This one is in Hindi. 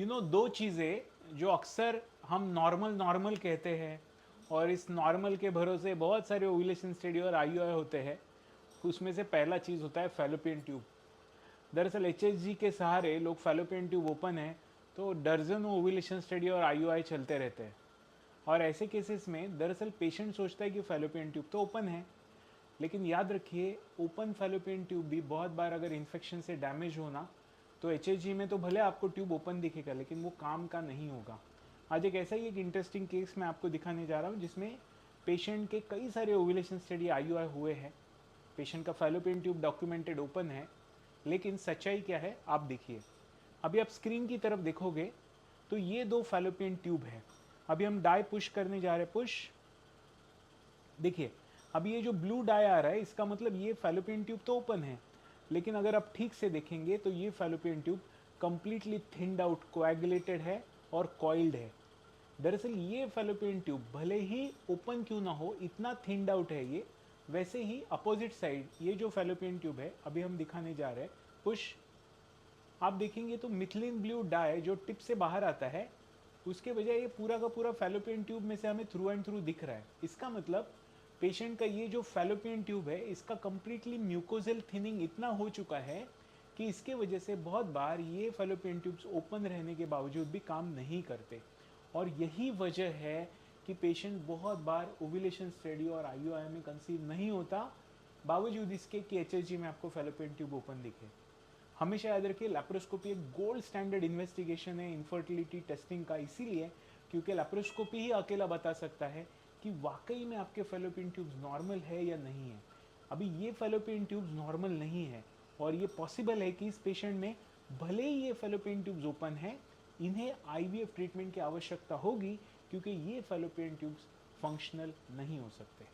दो चीज़ें जो अक्सर हम नॉर्मल नॉर्मल कहते हैं और इस नॉर्मल के भरोसे बहुत सारे ओव्यूलेशन स्टडी और आईयूआई होते हैं। उसमें से पहला चीज़ होता है फैलोपियन ट्यूब। दरअसल एचएसजी के सहारे लोग फैलोपियन ट्यूब ओपन है तो दर्जनों ओव्यूलेशन स्टडी और आईयूआई चलते रहते हैं। और ऐसे केसेस में दरअसल पेशेंट सोचता है कि फैलोपियन ट्यूब तो ओपन है, लेकिन याद रखिए ओपन फैलोपियन ट्यूब भी बहुत बार अगर इन्फेक्शन से डैमेज होना तो एचएसजी में तो भले आपको ट्यूब ओपन दिखेगा लेकिन वो काम का नहीं होगा। आज एक ऐसा ही एक इंटरेस्टिंग केस मैं आपको दिखाने जा रहा हूँ जिसमें पेशेंट के कई सारे ओव्यूलेशन स्टडी आईयूआई हुए हैं। पेशेंट का फैलोपियन ट्यूब डॉक्यूमेंटेड ओपन है, लेकिन सच्चाई क्या है आप देखिए। अभी आप स्क्रीन की तरफ देखोगे तो ये दो फैलोपियन ट्यूब है। अभी हम डाई पुश करने जा रहे हैं, पुश। देखिए अभी ये जो ब्लू डाई आ रहा है इसका मतलब ये फैलोपियन ट्यूब तो ओपन है, लेकिन अगर आप ठीक से देखेंगे तो ये fallopian tube completely thinned out, coagulated है और कॉइल्ड है। दरअसल ये फैलोपियन ट्यूब भले ही ओपन क्यों ना हो, इतना थिन्ड आउट है ये। वैसे ही अपोजिट साइड ये जो फैलोपियन ट्यूब है अभी हम दिखाने जा रहे हैं, पुश। आप देखेंगे तो मिथिलीन ब्लू डाई जो टिप से बाहर आता है उसके बजाय ये पूरा का पूरा फैलोपियन ट्यूब में से हमें थ्रू एंड थ्रू दिख रहा है। इसका मतलब पेशेंट का ये जो फैलोपियन ट्यूब है इसका कंप्लीटली म्यूकोजल थिनिंग इतना हो चुका है कि इसके वजह से बहुत बार ये फैलोपियन ट्यूब्स ओपन रहने के बावजूद भी काम नहीं करते। और यही वजह है कि पेशेंट बहुत बार ओव्यूलेशन स्टडी और आईयूआई में कंसीव नहीं होता, बावजूद इसके कि एचएसजी में आपको फैलोपियन ट्यूब ओपन दिखे। हमेशा याद रखिए लैप्रोस्कोपी एक गोल्ड स्टैंडर्ड इन्वेस्टिगेशन है इनफर्टिलिटी टेस्टिंग का, इसीलिए क्योंकि लैप्रोस्कोपी ही अकेला बता सकता है कि वाकई में आपके फैलोपियन ट्यूब्स नॉर्मल है या नहीं है। अभी ये फैलोपियन ट्यूब्स नॉर्मल नहीं है और ये पॉसिबल है कि इस पेशेंट में भले ही ये फैलोपियन ट्यूब्स ओपन है, इन्हें आईवीएफ ट्रीटमेंट की आवश्यकता होगी क्योंकि ये फैलोपियन ट्यूब्स फंक्शनल नहीं हो सकते।